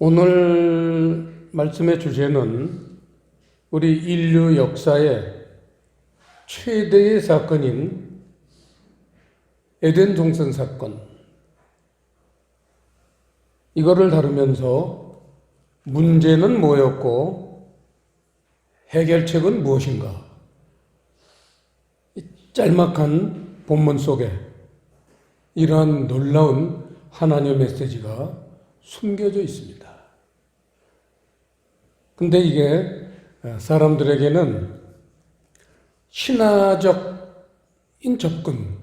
오늘 말씀의 주제는 우리 인류 역사의 최대의 사건인 에덴 동산 사건, 이거를 다루면서 문제는 뭐였고 해결책은 무엇인가, 이 짤막한 본문 속에 이러한 놀라운 하나님의 메시지가 숨겨져 있습니다. 근데 이게 사람들에게는 신화적인 접근,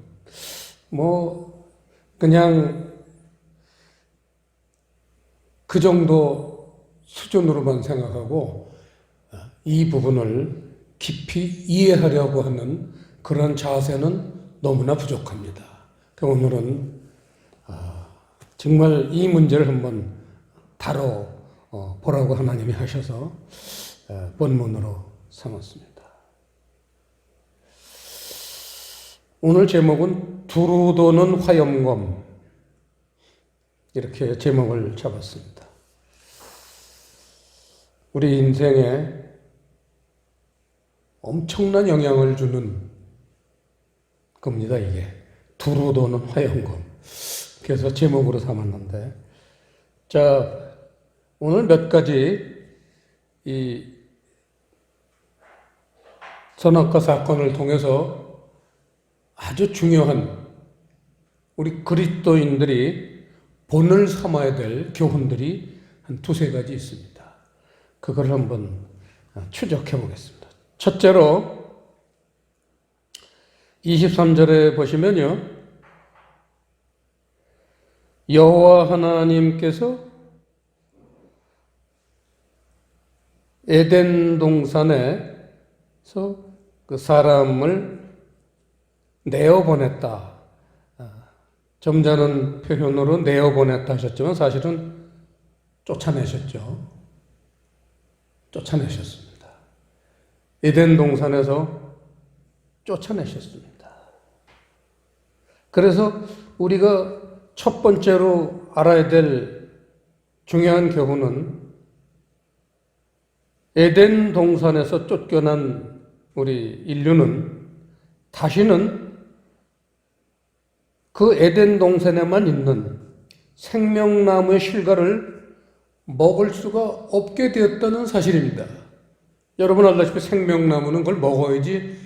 그냥 그 정도 수준으로만 생각하고 이 부분을 깊이 이해하려고 하는 그런 자세는 너무나 부족합니다. 오늘은 정말 이 문제를 한번 다뤄보라고 하나님이 하셔서 본문으로 삼았습니다. 오늘 제목은 두루 도는 화염검, 이렇게 제목을 잡았습니다. 우리 인생에 엄청난 영향을 주는 겁니다, 이게. 두루 도는 화염검. 그래서 제목으로 삼았는데, 자, 오늘 몇 가지 이 선악과 사건을 통해서 아주 중요한 우리 그리스도인들이 본을 삼아야 될 교훈들이 한 두세 가지 있습니다. 그걸 한번 추적해 보겠습니다. 첫째로 23절에 보시면요, 여호와 하나님께서 에덴 동산에서 그 사람을 내어보냈다. 점잖은 표현으로 내어보냈다 하셨지만 사실은 쫓아내셨죠. 쫓아내셨습니다. 에덴 동산에서 쫓아내셨습니다. 그래서 우리가 첫 번째로 알아야 될 중요한 교훈은 에덴 동산에서 쫓겨난 우리 인류는 다시는 그 에덴 동산에만 있는 생명나무의 실과를 먹을 수가 없게 되었다는 사실입니다. 여러분 알다시피 생명나무는 그걸 먹어야지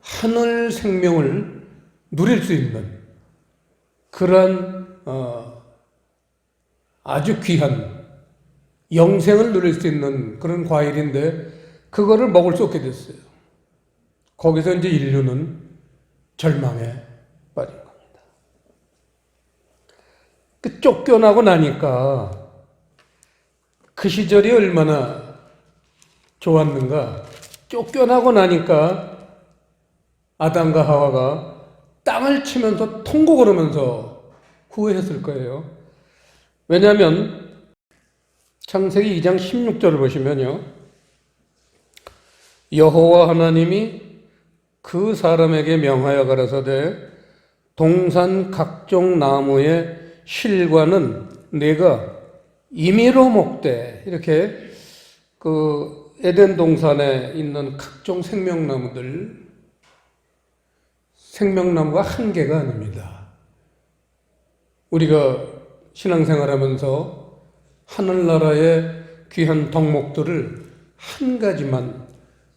하늘 생명을 누릴 수 있는 그러한 아주 귀한 영생을 누릴 수 있는 그런 과일인데 그거를 먹을 수 없게 됐어요. 거기서 이제 인류는 절망에 빠진 겁니다. 그 쫓겨나고 나니까 그 시절이 얼마나 좋았는가. 쫓겨나고 나니까 아담과 하와가 땅을 치면서 통곡을 하면서 후회했을 거예요. 왜냐하면 창세기 2장 16절을 보시면요, 여호와 하나님이 그 사람에게 명하여 가라사대 동산 각종 나무의 실과는 내가 임의로 먹되, 이렇게 그 에덴 동산에 있는 각종 생명나무가 한 개가 아닙니다. 우리가 신앙생활하면서 하늘나라의 귀한 덕목들을 한 가지만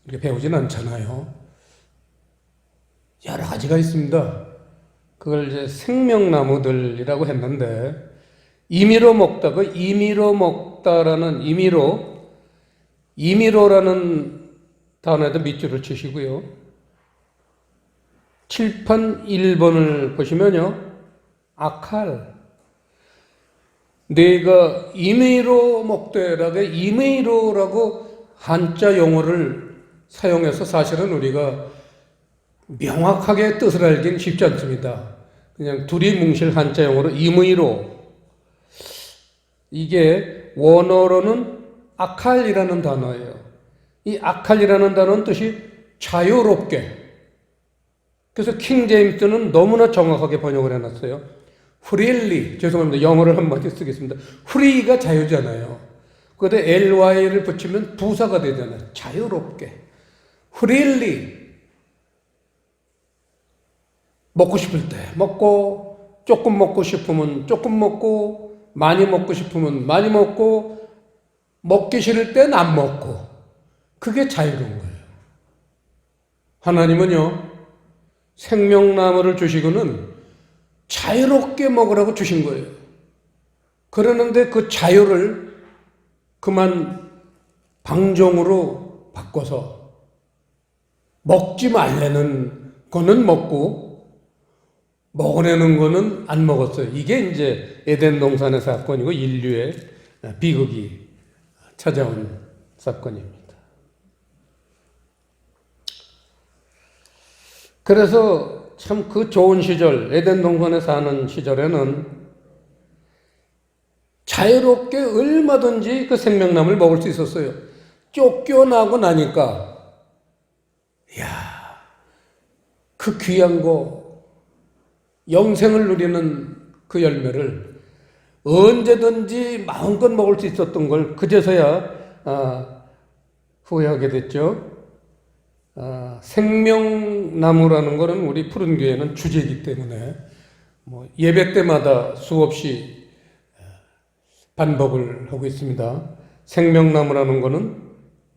이렇게 배우진 않잖아요. 여러 가지가 있습니다. 그걸 이제 생명나무들이라고 했는데, 임의로 먹다, 그 임의로 먹다라는 임의로라는 단어에도 밑줄을 치시고요. 칠판 1번을 보시면요, 아칼, 내가 임의로 먹되라고 임의로라고 한자 용어를 사용해서 사실은 우리가 명확하게 뜻을 알기는 쉽지 않습니다. 그냥 두리뭉실 한자 용어로 임의로, 이게 원어로는 아칼이라는 단어예요. 이 아칼이라는 단어는 뜻이 자유롭게. 그래서 킹 제임스는 너무나 정확하게 번역을 해놨어요. freely, 죄송합니다. 영어를 한마디 쓰겠습니다. free가 자유잖아요. 그런데 ly를 붙이면 부사가 되잖아요. 자유롭게. freely. 먹고 싶을 때 먹고, 조금 먹고 싶으면 조금 먹고, 많이 먹고 싶으면 많이 먹고, 먹기 싫을 땐 안 먹고. 그게 자유로운 거예요. 하나님은요, 생명나무를 주시고는 자유롭게 먹으라고 주신 거예요. 그러는데 그 자유를 그만 방종으로 바꿔서 먹지 말라는 거는 먹고 먹으려는 거는 안 먹었어요. 이게 이제 에덴 동산의 사건이고 인류의 비극이 찾아온 사건입니다. 그래서 참 그 좋은 시절, 에덴 동산에 사는 시절에는 자유롭게 얼마든지 그 생명나무를 먹을 수 있었어요. 쫓겨나고 나니까, 이야, 그 귀한 거, 영생을 누리는 그 열매를 언제든지 마음껏 먹을 수 있었던 걸 그제서야 후회하게 됐죠. 생명나무라는 것은 우리 푸른교회는 주제이기 때문에 뭐 예배 때마다 수없이 반복을 하고 있습니다. 생명나무라는 것은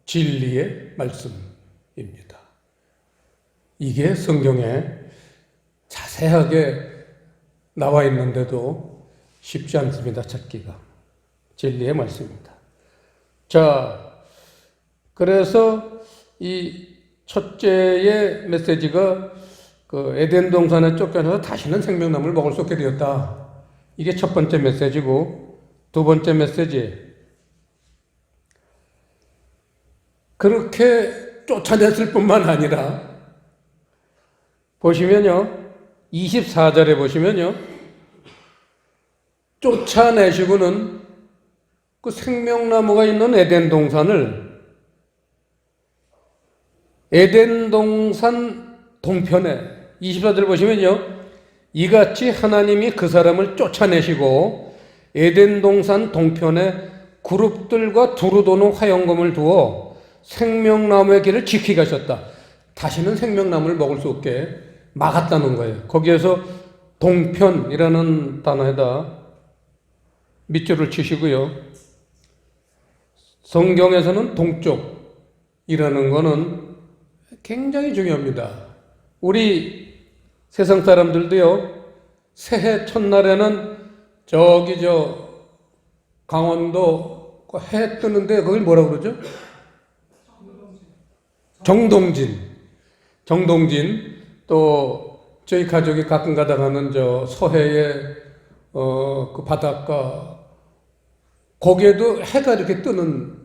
진리의 말씀입니다. 이게 성경에 자세하게 나와 있는데도 쉽지 않습니다. 찾기가. 진리의 말씀입니다. 자, 그래서 이 첫째의 메시지가 그 에덴 동산에 쫓겨나서 다시는 생명나무를 먹을 수 없게 되었다. 이게 첫 번째 메시지고, 두 번째 메시지. 그렇게 쫓아냈을 뿐만 아니라, 보시면요, 24절에 보시면요, 쫓아내시고는 그 생명나무가 있는 에덴 동산을 에덴 동산 동편에 24절 보시면요, 이같이 하나님이 그 사람을 쫓아내시고 에덴 동산 동편에 그룹들과 두루 도는 화영검을 두어 생명나무의 길을 지키게 하셨다. 다시는 생명나무를 먹을 수 없게 막았다는 거예요. 거기에서 동편이라는 단어에다 밑줄을 치시고요. 성경에서는 동쪽이라는 거는 굉장히 중요합니다. 우리 세상 사람들도요, 새해 첫날에는 저기 강원도 해 뜨는데 거길 뭐라고 그러죠? 정동진. 또 저희 가족이 가끔 가다 가는 서해의 그 바닷가, 거기에도 해가 이렇게 뜨는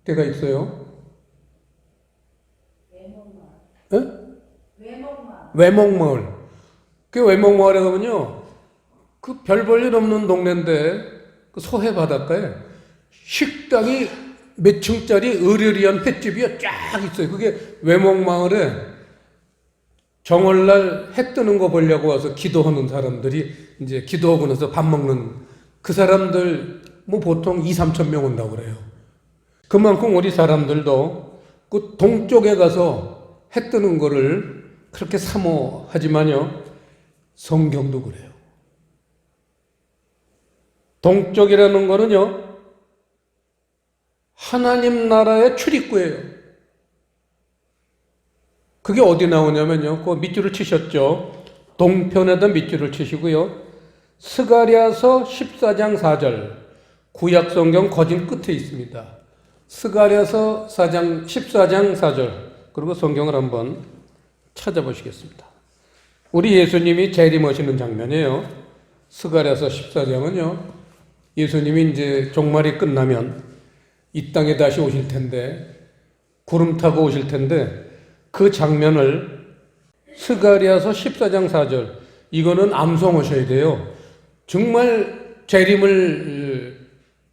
데가 있어요. 외목마을. 그 외목마을에 가면요, 그 별 볼 일 없는 동네인데 그 서해 바닷가에 식당이 몇 층짜리 으리으리한 횟집이 쫙 있어요. 그게 외목마을에 정월날 해 뜨는 거 보려고 와서 기도하는 사람들이 이제 기도하고 나서 밥 먹는 그 사람들 뭐 보통 2-3천 명 온다고 그래요. 그만큼 우리 사람들도 그 동쪽에 가서 해 뜨는 거를 그렇게 사모하지만요, 성경도 그래요. 동쪽이라는 거는요, 하나님 나라의 출입구예요. 그게 어디 나오냐면요, 그 밑줄을 치셨죠. 동편에다 밑줄을 치시고요. 스가랴서 14장 4절, 구약성경 거진 끝에 있습니다. 스가랴서 14장 4절, 그리고 성경을 한번 찾아보시겠습니다. 우리 예수님이 재림하시는 장면이에요. 스가랴서 14장은요, 예수님이 이제 종말이 끝나면 이 땅에 다시 오실 텐데, 구름 타고 오실 텐데, 그 장면을 스가랴서 14장 4절, 이거는 암송하셔야 돼요. 정말 재림을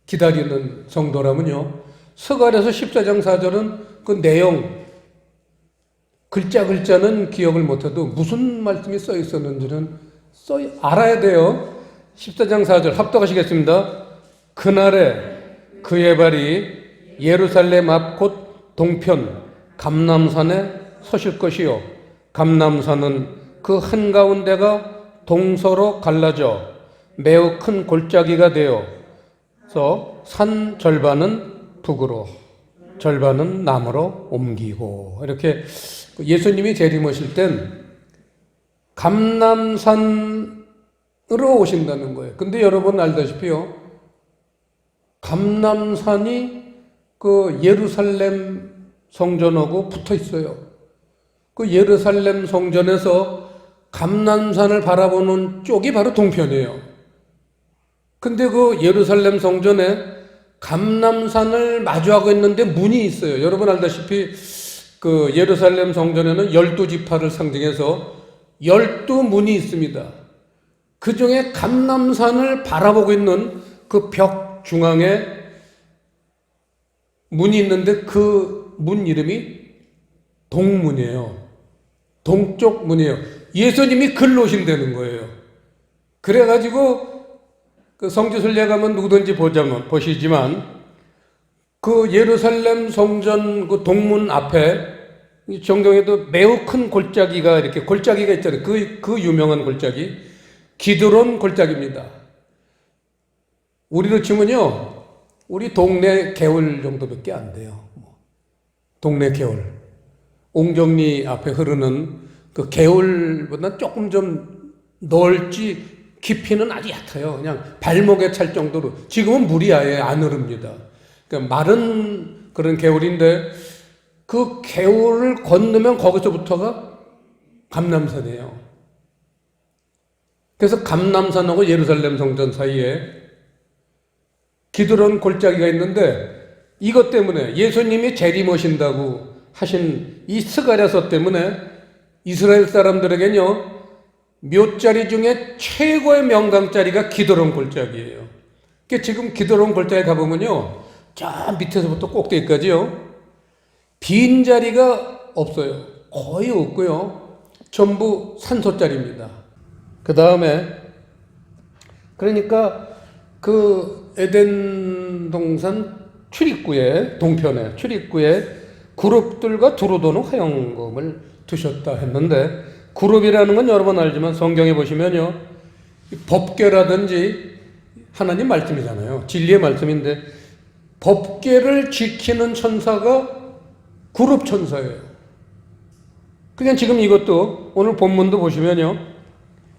기다리는 성도라면요, 스가랴서 14장 4절은 그 내용, 글자 글자는 기억을 못해도 무슨 말씀이 써 있었는지는 알아야 돼요. 14장 4절 합독하시겠습니다. 그날에 그의 발이 예루살렘 앞 곧 동편 감람산에 서실 것이요 감람산은 그 한가운데가 동서로 갈라져 매우 큰 골짜기가 되어서 산 절반은 북으로 절반은 남으로 옮기고, 이렇게 예수님이 재림하실 땐 감람산으로 오신다는 거예요. 근데 여러분 알다시피요, 감람산이 그 예루살렘 성전하고 붙어 있어요. 그 예루살렘 성전에서 감람산을 바라보는 쪽이 바로 동편이에요. 근데 그 예루살렘 성전에 감람산을 마주하고 있는데 문이 있어요. 여러분 알다시피 그 예루살렘 성전에는 12지파를 상징해서 12문이 있습니다. 그 중에 감람산을 바라보고 있는 그 벽 중앙에 문이 있는데 그 문 이름이 동문이에요. 동쪽 문이에요. 예수님이 글로 오신다는 거예요. 그래가지고 그 성지순례 가면 누구든지 보시지만 그 예루살렘 성전 그 동문 앞에 정경에도 매우 큰 골짜기가 이렇게 골짜기가 있잖아요. 그 유명한 골짜기 기드론 골짜기입니다. 우리로 치면요, 우리 동네 개울 정도밖에 안 돼요. 동네 개울. 옹정리 앞에 흐르는 그 개울보다 조금 좀 넓지 깊이는 아주 얕아요. 그냥 발목에 찰 정도로. 지금은 물이 아예 안 흐릅니다. 그러니까 마른 그런 개울인데 그 개울을 건너면 거기서부터가 감람산이에요. 그래서 감람산하고 예루살렘 성전 사이에 기드론 골짜기가 있는데 이것 때문에 예수님이 재림하신다고 하신 이 스가랴서 때문에 이스라엘 사람들에게는요, 묘자리 중에 최고의 명강자리가 기드론 골짜기예요. 그러니까 지금 기드론 골짜기 가보면요, 저 밑에서부터 꼭대기까지요, 빈자리가 없어요. 거의 없고요. 전부 산소자리입니다. 그 다음에 그러니까 그 에덴 동산 출입구에, 동편에 출입구에 그룹들과 두루 도는 화영검을 두셨다 했는데, 그룹이라는 건 여러분 알지만 성경에 보시면요, 법궤라든지 하나님 말씀이잖아요. 진리의 말씀인데 법궤를 지키는 천사가 그룹 천사예요. 그냥 지금 이것도 오늘 본문도 보시면요,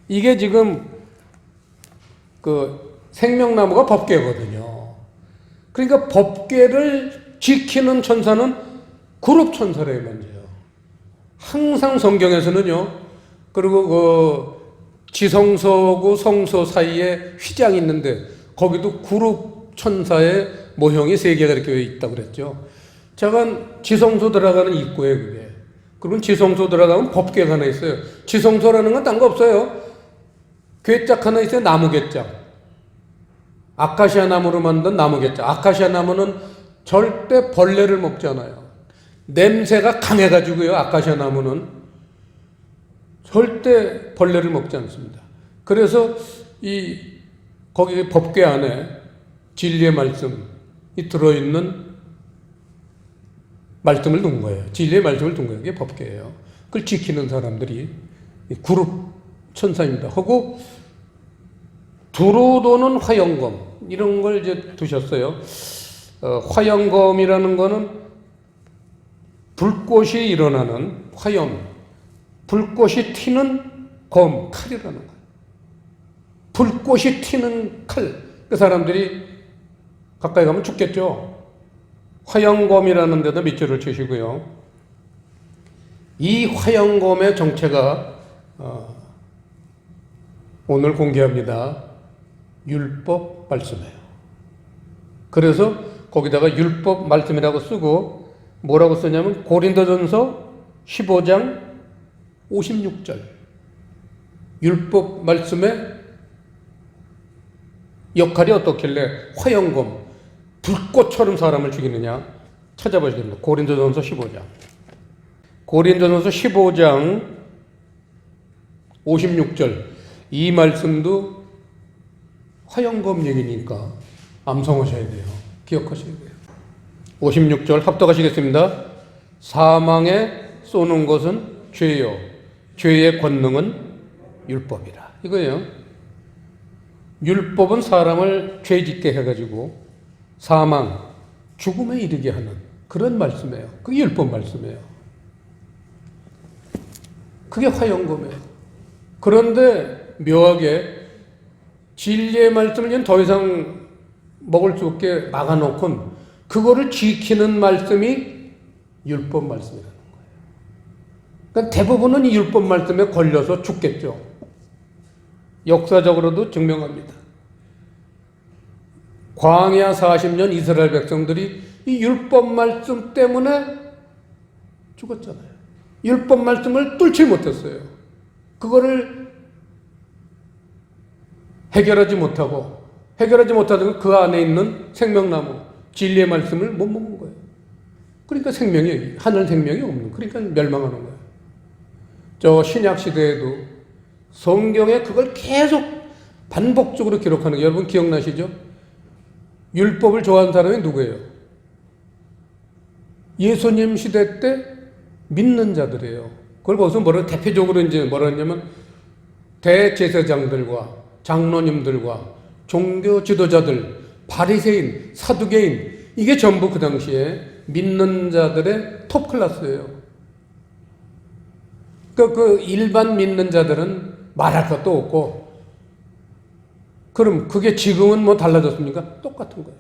이게 지금 그 생명나무가 법궤거든요. 그러니까 법궤를 지키는 천사는 그룹 천사래요, 먼저요. 항상 성경에서는요, 그리고 그 지성소하고 성소 사이에 휘장이 있는데 거기도 그룹 천사의 모형이 3개가 이렇게 있다고 그랬죠. 제가 지성소 들어가는 입구에 그게. 그러면 지성소 들어가면 법궤가 하나 있어요. 지성소라는 건 딴 거 없어요. 궤짝 하나 있어요. 나무 궤짝. 아카시아 나무로 만든 나무 궤짝. 아카시아 나무는 절대 벌레를 먹지 않아요. 냄새가 강해가지고요, 아카시아 나무는 절대 벌레를 먹지 않습니다. 그래서 거기 법궤 안에 진리의 말씀이 들어있는 말씀을 둔 거예요. 진리의 말씀을 둔 거예요. 그게 법궤예요. 그걸 지키는 사람들이 그룹 천사입니다. 하고 두루 도는 화영검, 이런 걸 이제 두셨어요. 화영검이라는 거는 불꽃이 일어나는 화염, 불꽃이 튀는 검, 칼이라는 거예요. 불꽃이 튀는 칼. 그 사람들이 가까이 가면 죽겠죠. 화영검이라는 데도 밑줄을 치시고요. 이 화영검의 정체가 오늘 공개합니다. 율법 말씀이에요. 그래서 거기다가 율법 말씀이라고 쓰고 뭐라고 쓰냐면 고린도전서 15장 56절. 율법 말씀의 역할이 어떻길래 화영검, 불꽃처럼 사람을 죽이느냐 찾아보시면 됩니다. 고린도전서 15장. 고린도전서 15장 56절. 이 말씀도 화영검 얘기니까 암송하셔야 돼요. 기억하셔야 돼요. 56절 합독하시겠습니다. 사망에 쏘는 것은 죄요. 죄의 권능은 율법이라. 이거예요. 율법은 사람을 죄짓게 해가지고 사망, 죽음에 이르게 하는 그런 말씀이에요. 그게 율법 말씀이에요. 그게 화영검이에요. 그런데 묘하게 진리의 말씀을 이제 더 이상 먹을 수 없게 막아놓고는 그거를 지키는 말씀이 율법 말씀이라는 거예요. 그러니까 대부분은 이 율법 말씀에 걸려서 죽겠죠. 역사적으로도 증명합니다. 광야 40년 이스라엘 백성들이 이 율법 말씀 때문에 죽었잖아요. 율법 말씀을 뚫지 못했어요. 그거를 해결하지 못하고 그 안에 있는 생명나무 진리의 말씀을 못 먹은 거예요. 그러니까 하늘 생명이 없는, 그러니까 멸망하는 거예요. 저 신약 시대에도 성경에 그걸 계속 반복적으로 기록하는 게 여러분 기억나시죠? 율법을 좋아하는 사람이 누구예요? 예수님 시대 때 믿는 자들이에요. 그걸 거기서 대표적으로 이제 뭐라 했냐면 대제사장들과 장로님들과 종교 지도자들, 바리새인, 사두개인, 이게 전부 그 당시에 믿는 자들의 톱 클래스예요. 그 일반 믿는 자들은 말할 것도 없고, 그럼 그게 지금은 뭐 달라졌습니까? 똑같은 거예요.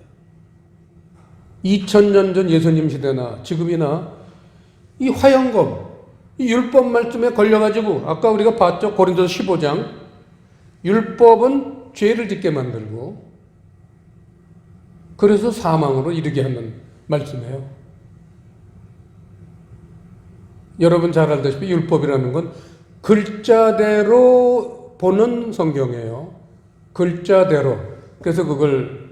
2000년 전 예수님 시대나 지금이나 이 화영검, 이 율법 말씀에 걸려가지고 아까 우리가 봤죠? 고린도서 15장 율법은 죄를 짓게 만들고 그래서 사망으로 이르게 하는 말씀이에요. 여러분 잘 알다시피 율법이라는 건 글자대로 보는 성경이에요. 글자대로. 그래서 그걸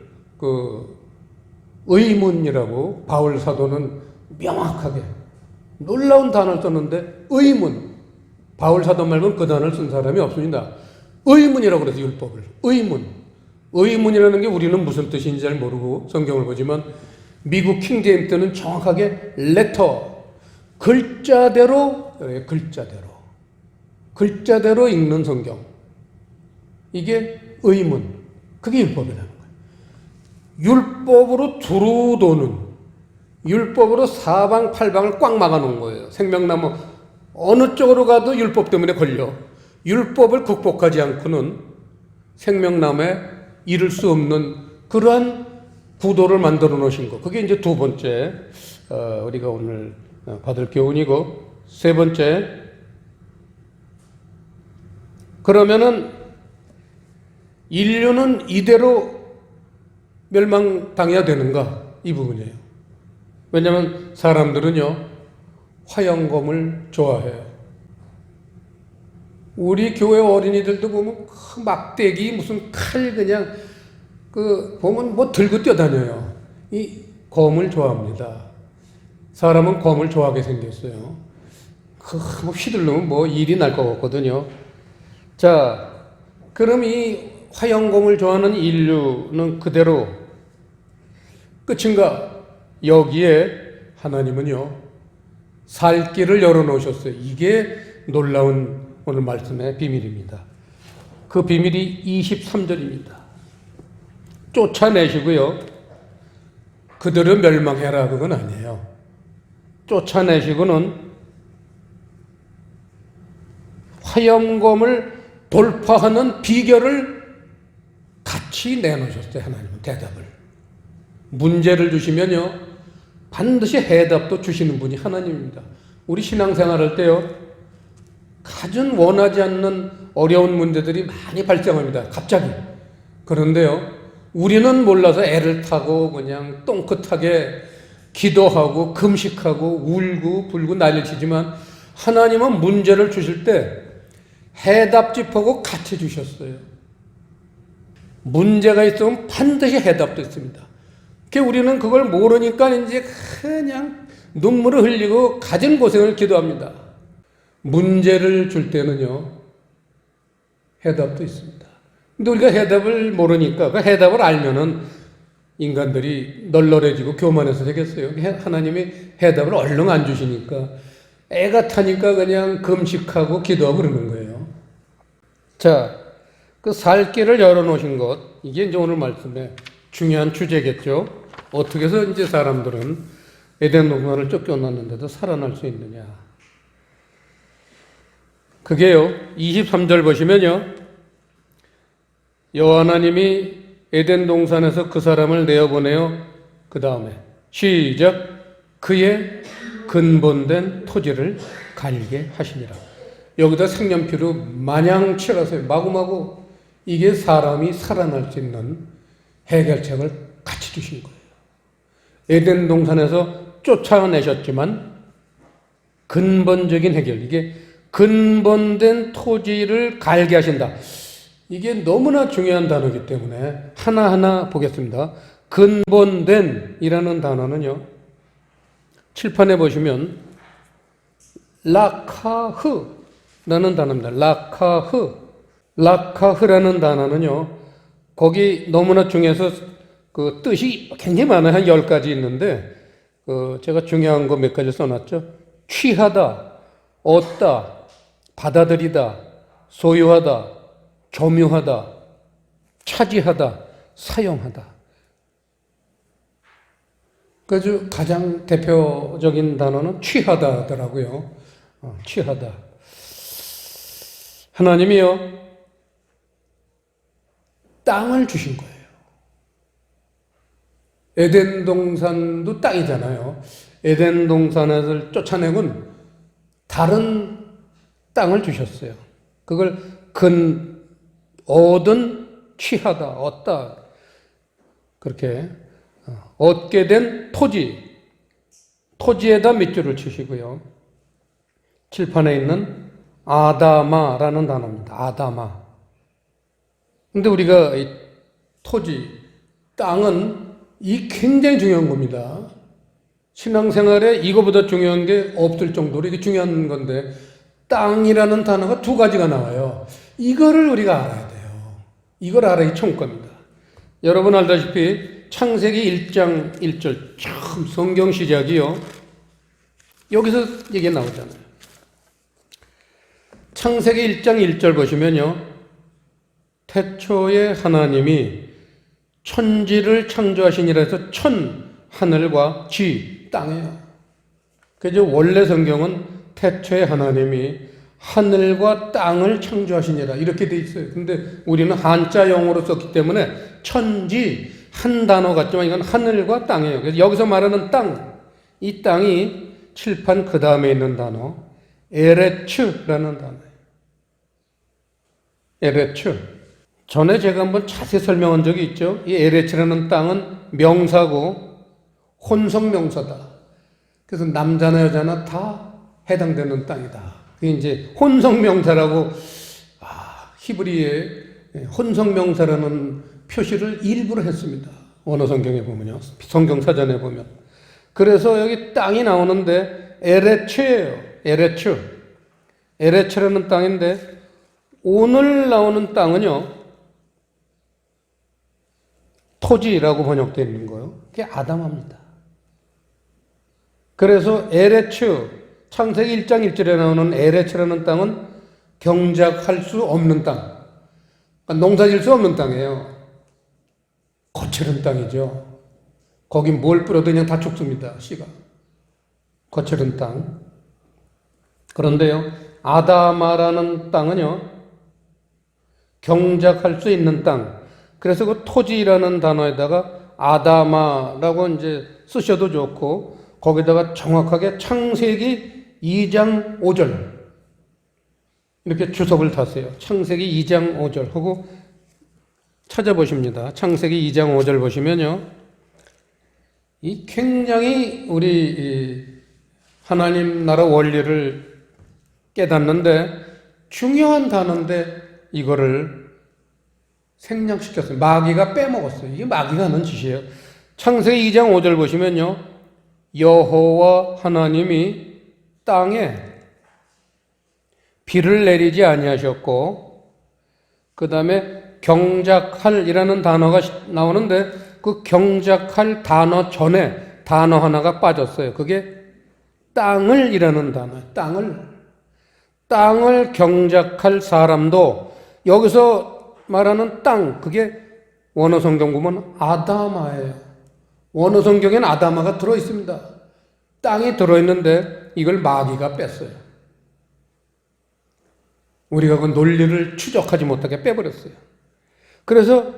의문이라고 바울 사도는 명확하게 놀라운 단어를 썼는데 의문. 바울 사도 말고는 그 단어를 쓴 사람이 없습니다. 의문이라고 그래서 율법을. 의문. 의문이라는 게 우리는 무슨 뜻인지 잘 모르고 성경을 보지만 미국 킹제임스 때는 정확하게 레터, 글자대로 읽는 성경. 이게 의문. 그게 율법이라는 거예요. 율법으로 두루 도는, 율법으로 사방팔방을 꽉 막아놓은 거예요. 생명나무 어느 쪽으로 가도 율법 때문에 걸려. 율법을 극복하지 않고는 생명나무에 이룰 수 없는 그러한 구도를 만들어 놓으신 거. 그게 이제 두 번째 우리가 오늘 받을 교훈이고, 세 번째, 그러면은 인류는 이대로 멸망당해야 되는가? 이 부분이에요. 왜냐하면 사람들은요 화영검을 좋아해요. 우리 교회 어린이들도 보면 그 막대기 무슨 칼 그냥 보면 뭐 들고 뛰어다녀요. 이 검을 좋아합니다. 사람은 검을 좋아하게 생겼어요. 뭐 휘둘르면 뭐 일이 날 것 같거든요. 자, 그럼 이 화영검을 좋아하는 인류는 그대로 끝인가? 여기에 하나님은요 살 길을 열어놓으셨어요. 이게 놀라운 오늘 말씀의 비밀입니다. 그 비밀이 23절입니다. 쫓아내시고요. 그들을 멸망해라 그건 아니에요. 쫓아내시고는 화영검을 돌파하는 비결을 같이 내놓으셨어요. 하나님은 대답을. 문제를 주시면요 반드시 해답도 주시는 분이 하나님입니다. 우리 신앙생활할 때요 가장 원하지 않는 어려운 문제들이 많이 발생합니다. 갑자기. 그런데요 우리는 몰라서 애를 타고 그냥 똥끗하게 기도하고 금식하고 울고 불고 난리를 치지만 하나님은 문제를 주실 때 해답집하고 같이 주셨어요. 문제가 있으면 반드시 해답도 있습니다. 우리는 그걸 모르니까 이제 그냥 눈물을 흘리고 가진 고생을 기도합니다. 문제를 줄 때는요 해답도 있습니다. 근데 우리가 해답을 모르니까 그 해답을 알면은 인간들이 널널해지고 교만해서 되겠어요. 하나님이 해답을 얼른 안 주시니까 애가 타니까 그냥 금식하고 기도하고 그러는 거예요. 자, 그 살 길을 열어놓으신 것, 이게 이제 오늘 말씀의 중요한 주제겠죠. 어떻게 해서 이제 사람들은 에덴 동산을 쫓겨났는데도 살아날 수 있느냐. 그게요, 23절 보시면요, 여호와 하나님이 에덴 동산에서 그 사람을 내어보내요. 그 다음에 시작, 그의 근본된 토지를 갈게 하시니라. 여기다 색연필로 마냥 칠하세요. 마구마구. 이게 사람이 살아날 수 있는 해결책을 같이 주신 거예요. 에덴 동산에서 쫓아내셨지만 근본적인 해결, 이게 근본된 토지를 갈게 하신다. 이게 너무나 중요한 단어이기 때문에 하나하나 보겠습니다. 근본된 이라는 단어는요, 칠판에 보시면 라카흐라는 단어입니다. 라카흐라는 단어는요, 거기 너무나 중요해서 그 뜻이 굉장히 많아요. 한 10가지 있는데, 제가 중요한 거 몇 가지 써놨죠. 취하다, 얻다, 받아들이다, 소유하다, 점유하다, 차지하다, 사용하다. 그래서 가장 대표적인 단어는 취하다더라고요. 취하다. 하나님이요, 땅을 주신 거예요. 에덴 동산도 땅이잖아요. 에덴 동산을 쫓아내곤 다른 땅을 주셨어요. 그걸 얻은, 취하다, 얻다. 그렇게 얻게 된 토지에다 밑줄을 치시고요. 칠판에 있는 아다마라는 단어입니다. 아다마. 근데 우리가 이 토지, 땅은 이 굉장히 중요한 겁니다. 신앙생활에 이거보다 중요한 게 없을 정도로 이게 중요한 건데, 땅이라는 단어가 2가지가 나와요. 이거를 우리가 알아야 돼요. 이걸 알아야 총과입니다. 여러분 알다시피 창세기 1장 1절 처음 성경 시작이요, 여기서 얘기 나오잖아요. 창세기 1장 1절 보시면요, 태초에 하나님이 천지를 창조하시니라 해서 하늘과 땅이에요. 그래서 원래 성경은 태초에 하나님이 하늘과 땅을 창조하시니라 이렇게 돼 있어요. 근데 우리는 한자용어로 썼기 때문에 천지 한 단어 같지만 이건 하늘과 땅이에요. 그래서 여기서 말하는 땅, 이 땅이 칠판 그 다음에 있는 단어 에레츠라는 단어예요. 에레츠. 전에 제가 한번 자세히 설명한 적이 있죠. 이 에레츠라는 땅은 명사고 혼성명사다. 그래서 남자나 여자나 다 해당되는 땅이다. 그게 이제 혼성명사라고, 히브리에 혼성명사라는 표시를 일부러 했습니다. 언어 성경에 보면요. 성경 사전에 보면. 그래서 여기 땅이 나오는데 에레츠예요. 에레츠라는 땅인데, 오늘 나오는 땅은요, 토지라고 번역되어 있는 거예요. 그게 아담합니다. 그래서 에레츠, 창세기 1장 1절에 나오는 에레츠라는 땅은 경작할 수 없는 땅, 그러니까 농사질 수 없는 땅이에요. 거칠은 땅이죠. 거기 뭘 뿌려도 그냥 다 죽습니다. 씨가. 거칠은 땅. 그런데요, 아다마라는 땅은요, 경작할 수 있는 땅. 그래서 그 토지라는 단어에다가 아다마라고 이제 쓰셔도 좋고, 거기다가 정확하게 창세기 2장 5절 이렇게 주석을 다세요. 창세기 2장 5절 하고 찾아보십니다. 창세기 2장 5절 보시면요, 이 굉장히 우리 하나님 나라 원리를 깨닫는데 중요한 단어인데 이거를 생략시켰어요. 마귀가 빼먹었어요. 이게 마귀가 하는 짓이에요. 창세기 2장 5절 보시면요, 여호와 하나님이 땅에 비를 내리지 아니하셨고, 그 다음에 경작할이라는 단어가 나오는데 그 경작할 단어 전에 단어 하나가 빠졌어요. 그게 땅을이라는 단어예요. 땅을 경작할 사람도 여기서 말하는 땅, 그게 원어 성경 보면 아다마예요. 원어 성경에는 아다마가 들어있습니다. 땅이 들어있는데 이걸 마귀가 뺐어요. 우리가 그 논리를 추적하지 못하게 빼버렸어요. 그래서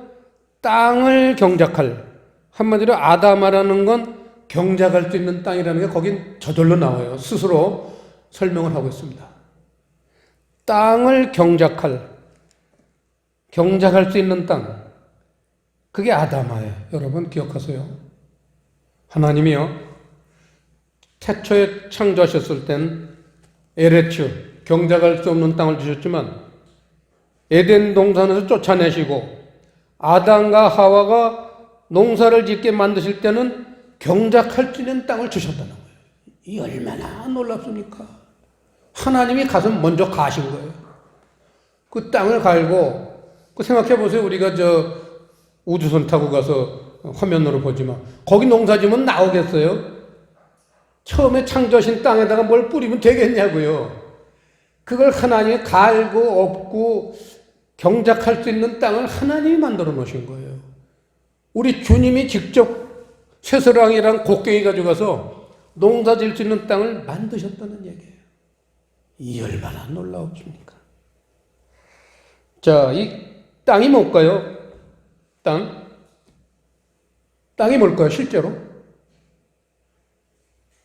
땅을 경작할, 한마디로 아다마라는 건 경작할 수 있는 땅이라는 게 거긴 저절로 나와요. 스스로 설명을 하고 있습니다. 땅을 경작할 수 있는 땅, 그게 아다마예요. 여러분 기억하세요. 하나님이요, 태초에 창조하셨을 땐 에레츠, 경작할 수 없는 땅을 주셨지만 에덴 동산에서 쫓아내시고 아담과 하와가 농사를 짓게 만드실 때는 경작할 수 있는 땅을 주셨다는 거예요. 이 얼마나 놀랍습니까? 하나님이 가서 먼저 가신 거예요. 그 땅을 갈고, 생각해 보세요. 우리가 우주선 타고 가서 화면으로 보지만 거기 농사 지으면 나오겠어요? 처음에 창조하신 땅에다가 뭘 뿌리면 되겠냐고요. 그걸 하나님이 갈고 엎고 경작할 수 있는 땅을 하나님이 만들어 놓으신 거예요. 우리 주님이 직접 쇠사랑이랑 곡괭이 가져가서 농사 지을 수 있는 땅을 만드셨다는 얘기예요. 이 얼마나 놀라웠습니까? 자, 이 땅이 뭘까요? 땅이 뭘까요, 실제로?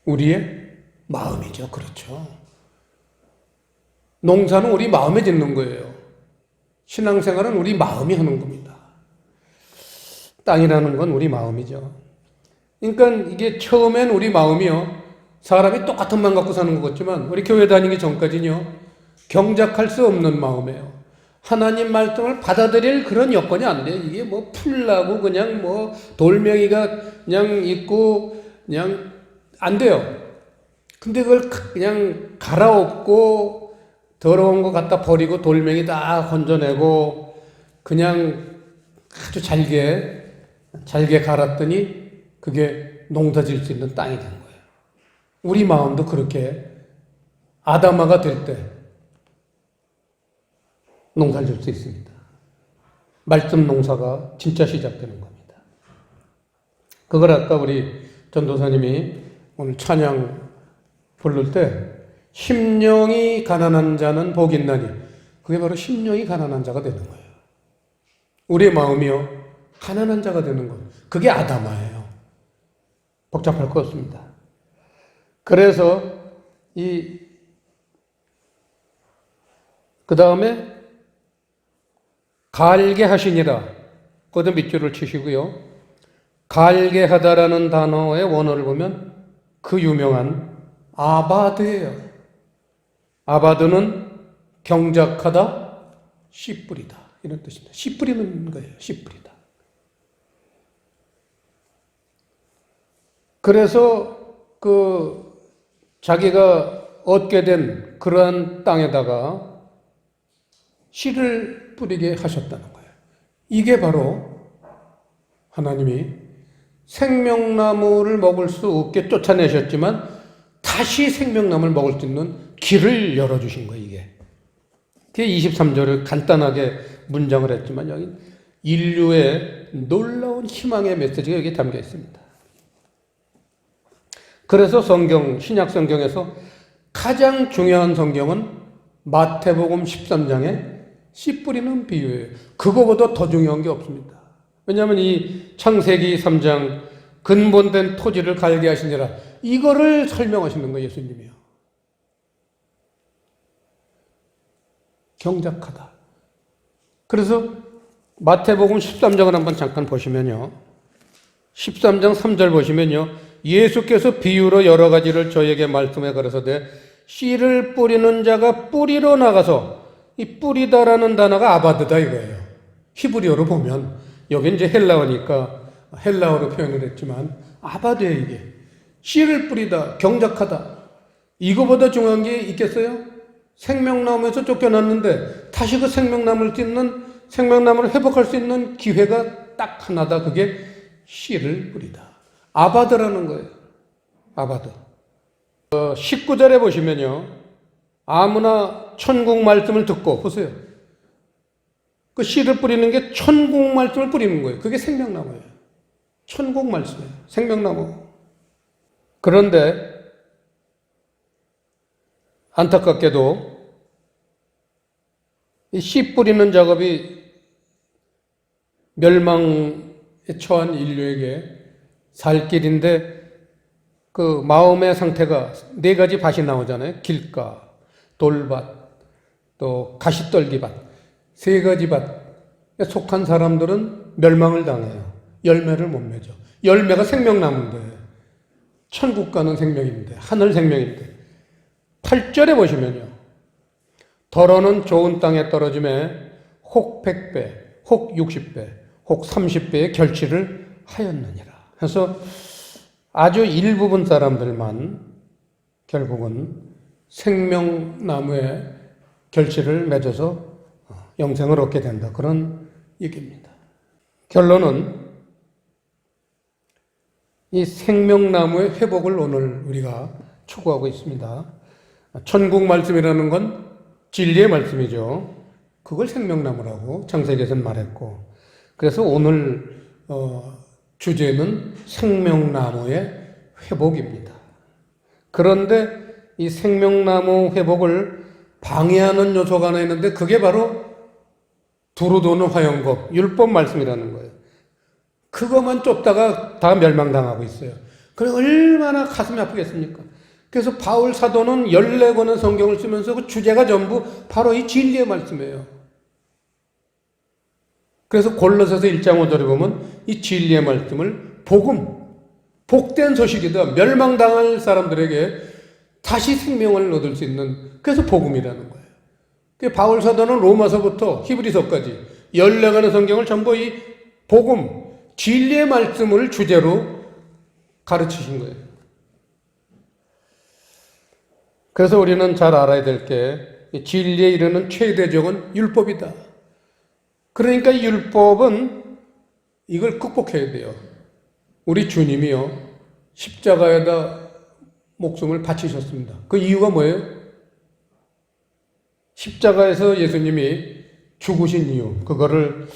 우리의 마음이죠. 그렇죠. 농사는 우리 마음에 짓는 거예요. 신앙생활은 우리 마음이 하는 겁니다. 땅이라는 건 우리 마음이죠. 그러니까 이게 처음엔 우리 마음이요, 사람이 똑같은 마음 갖고 사는 것 같지만 우리 교회 다니기 전까지는요, 경작할 수 없는 마음이에요. 하나님 말씀을 받아들일 그런 여건이 안 돼요. 이게 뭐 풀나고 그냥 뭐 돌멩이가 그냥 있고 그냥 안 돼요. 근데 그걸 그냥 갈아엎고 더러운 거 갖다 버리고 돌멩이 다 건져내고 그냥 아주 잘게 갈았더니 그게 농사 지을 수 있는 땅이 된 거예요. 우리 마음도 그렇게 아다마가 될 때 농사를 질 수 있습니다. 말씀 농사가 진짜 시작되는 겁니다. 그걸 아까 우리 전도사님이 오늘 찬양 부를 때 심령이 가난한 자는 복이 있나니, 그게 바로 심령이 가난한 자가 되는 거예요. 우리의 마음이요, 가난한 자가 되는 것, 그게 아다마예요. 복잡할 것 없습니다. 그래서 그 다음에 갈게 하시니라, 거기다 밑줄을 치시고요. 갈게 하다라는 단어의 원어를 보면 그 유명한 아바드예요. 아바드는 경작하다, 씨 뿌리다, 이런 뜻입니다. 씨 뿌리는 거예요. 씨 뿌리다. 그래서 자기가 얻게 된 그러한 땅에다가 씨를 뿌리게 하셨다는 거예요. 이게 바로 하나님이 생명나무를 먹을 수 없게 쫓아내셨지만 다시 생명나무를 먹을 수 있는 길을 열어주신 거예요, 이게. 그게 23절을 간단하게 문장을 했지만 여기 인류의 놀라운 희망의 메시지가 여기 담겨 있습니다. 그래서 신약 성경에서 가장 중요한 성경은 마태복음 13장에 씨 뿌리는 비유예요. 그거보다 더 중요한 게 없습니다. 왜냐하면 이 창세기 3장 근본된 토지를 갈게 하시니라, 이거를 설명하시는 거예요, 예수님이요. 경작하다. 그래서 마태복음 13장을 한번 잠깐 보시면요, 13장 3절 보시면요, 예수께서 비유로 여러 가지를 저에게 말씀해 가라사대 씨를 뿌리는 자가 뿌리로 나가서, 이 뿌리다라는 단어가 아바드다 이거예요. 히브리어로 보면, 여기 이제 헬라어니까 헬라어로 표현을 했지만 아바드예요. 이게 씨를 뿌리다, 경작하다, 이거보다 중요한 게 있겠어요? 생명나무에서 쫓겨났는데 다시 그 생명나무를 찢는 생명나무를 회복할 수 있는 기회가 딱 하나다. 그게 씨를 뿌리다. 아바드라는 거예요. 아바드. 19절에 보시면요. 아무나 천국 말씀을 듣고 보세요. 그 씨를 뿌리는 게 천국 말씀을 뿌리는 거예요. 그게 생명나무예요. 천국 말씀이에요. 생명나무. 그런데 안타깝게도 이 씨 뿌리는 작업이 멸망에 처한 인류에게 살 길인데 그 마음의 상태가 네 가지 밭이 나오잖아요. 길가, 돌밭, 또 가시떨기밭. 세 가지 밭에 속한 사람들은 멸망을 당해요. 열매를 못 맺어. 열매가 생명나무인데 천국 가는 생명인데 하늘 생명인데 8절에 보시면요. 더러는 좋은 땅에 떨어짐에 혹 100배, 혹 60배, 혹 30배의 결실을 하였느니라. 그래서 아주 일부분 사람들만 결국은 생명나무에 결실을 맺어서 영생을 얻게 된다. 그런 얘기입니다. 결론은 이 생명나무의 회복을 오늘 우리가 추구하고 있습니다. 천국 말씀이라는 건 진리의 말씀이죠. 그걸 생명나무라고 창세기에서는 말했고, 그래서 오늘 주제는 생명나무의 회복입니다. 그런데 이 생명나무 회복을 방해하는 요소가 하나 있는데 그게 바로 두루 도는 화영법, 율법 말씀이라는 거예요. 그것만 쫓다가 다 멸망당하고 있어요. 그래 얼마나 가슴이 아프겠습니까? 그래서 바울 사도는 14권의 성경을 쓰면서 그 주제가 전부 바로 이 진리의 말씀이에요. 그래서 골로새서 1장 5절에 보면 이 진리의 말씀을 복음, 복된 소식이다. 멸망당할 사람들에게 다시 생명을 얻을 수 있는, 그래서 복음이라는 거예요. 바울 사도는 로마서부터 히브리서까지 14권의 성경을 전부 이 복음, 진리의 말씀을 주제로 가르치신 거예요. 그래서 우리는 잘 알아야 될 게 진리에 이르는 최대적은 율법이다. 그러니까 율법은 이걸 극복해야 돼요. 우리 주님이요, 십자가에다 목숨을 바치셨습니다. 그 이유가 뭐예요? 십자가에서 예수님이 죽으신 이유, 그거를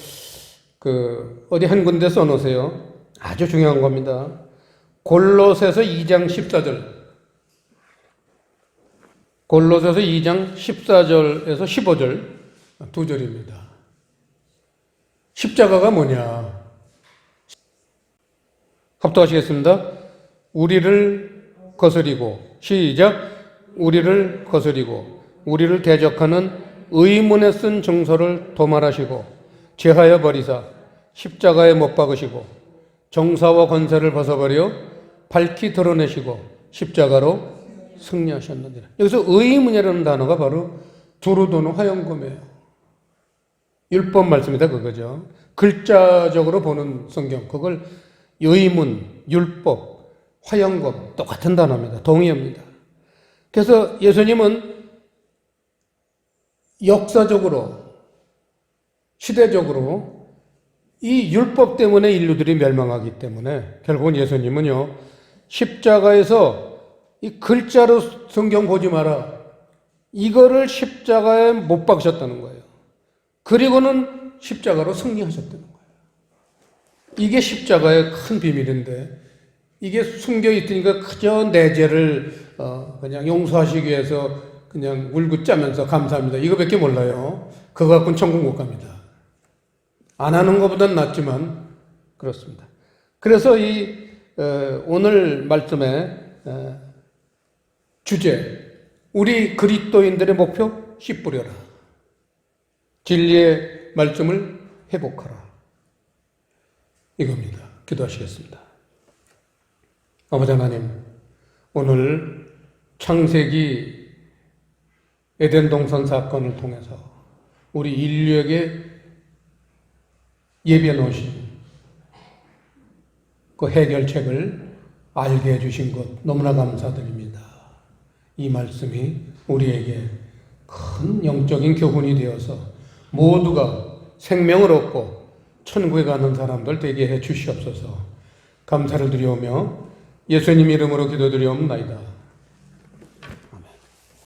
어디 한 군데 써놓으세요. 아주 중요한 겁니다. 골로새서 2장 14절. 골로새서 2장 14절에서 15절 두 절입니다. 십자가가 뭐냐? 합독하시겠습니다. 우리를 거스리고, 시작. 우리를 거스리고 우리를 대적하는 의문에 쓴 정서를 도말하시고 제하여 버리사 십자가에 못 박으시고 정사와 권세를 벗어버려 밝히 드러내시고 십자가로 승리하셨느니라. 여기서 의문이라는 단어가 바로 두루 도는 화영검이에요. 율법 말씀이다 그거죠. 글자적으로 보는 성경, 그걸 의문, 율법, 화영검 똑같은 단어입니다. 동의어입니다. 그래서 예수님은 역사적으로, 시대적으로 이 율법 때문에 인류들이 멸망하기 때문에 결국은 예수님은요, 십자가에서 이 글자로 성경 보지 마라, 이거를 십자가에 못 박으셨다는 거예요. 그리고는 십자가로 승리하셨다는 거예요. 이게 십자가의 큰 비밀인데, 이게 숨겨 있으니까 그저 내 죄를 그냥 용서하시기 위해서 그냥 울고 짜면서 감사합니다, 이거밖에 몰라요. 그거 갖고는 천국 못 갑니다. 안 하는 것보단 낫지만 그렇습니다. 그래서 이 오늘 말씀의 주제, 우리 그리스도인들의 목표, 씨 뿌려라. 진리의 말씀을 회복하라. 이겁니다. 기도하시겠습니다. 아버지 하나님, 오늘 창세기 에덴 동산 사건을 통해서 우리 인류에게 예비해 놓으신 그 해결책을 알게 해주신 것 너무나 감사드립니다. 이 말씀이 우리에게 큰 영적인 교훈이 되어서 모두가 생명을 얻고 천국에 가는 사람들 되게 해 주시옵소서. 감사를 드리오며 예수님 이름으로 기도드리옵나이다.